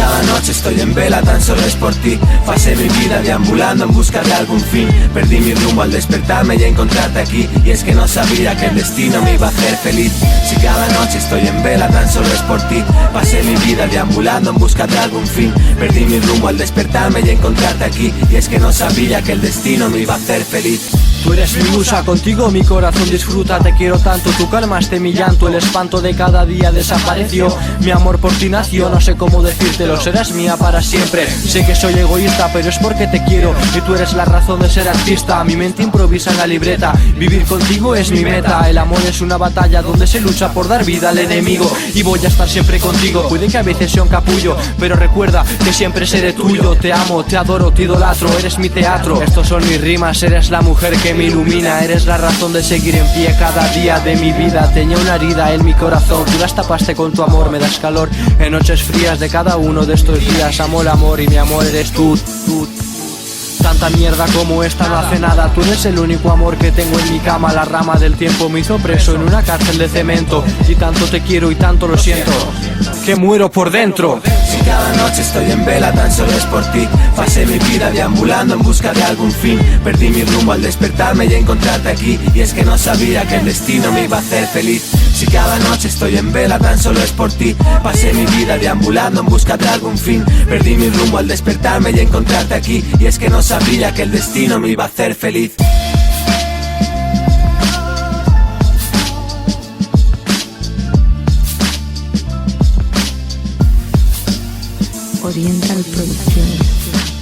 cada noche estoy en vela tan solo es por ti. Pasé mi vida deambulando en busca de algún fin. Perdí mi rumbo al despertarme y encontrarte aquí. Y es que no sabía que el destino me iba a hacer feliz. Si cada noche estoy en vela tan solo es por ti. Pasé mi vida deambulando en busca de algún fin. Perdí mi rumbo al despertarme y encontrarte aquí. Y es que no sabía que el destino me iba a hacer feliz. Tú eres mi musa, contigo mi corazón disfruta. Te quiero tanto, tú calmaste mi llanto. El espanto de cada día desapareció. Mi amor por ti nació, no sé cómo decírtelo. Serás mía para siempre. Sé que soy egoísta, pero es porque te quiero. Y tú eres la razón de ser artista. Mi mente improvisa en la libreta. Vivir contigo es mi meta. El amor es una batalla donde se lucha por dar vida al enemigo. Y voy a estar siempre contigo. Puede que a veces sea un capullo, pero recuerda que siempre seré tuyo. Te amo, te adoro, te idolatro. Eres mi teatro, estos son mis rimas. Eres la mujer que me ilumina, eres la razón de seguir en pie cada día de mi vida. Tenía una herida en mi corazón, tú las tapaste con tu amor, me das calor en noches frías de cada uno de estos días. Amo el amor y mi amor eres tú. Tanta mierda como esta no hace nada. Tú eres el único amor que tengo en mi cama. La rama del tiempo me hizo preso en una cárcel de cemento. Y tanto te quiero y tanto lo siento, que muero por dentro. Si cada noche estoy en vela tan solo es por ti. Pasé mi vida deambulando en busca de algún fin. Perdí mi rumbo al despertarme y encontrarte aquí. Y es que no sabía que el destino me iba a hacer feliz. Si cada noche estoy en vela tan solo es por ti. Pasé mi vida deambulando en busca de algún fin. Perdí mi rumbo al despertarme y encontrarte aquí. Y es que no sabía que el destino me iba a hacer feliz. Oriental Producciones.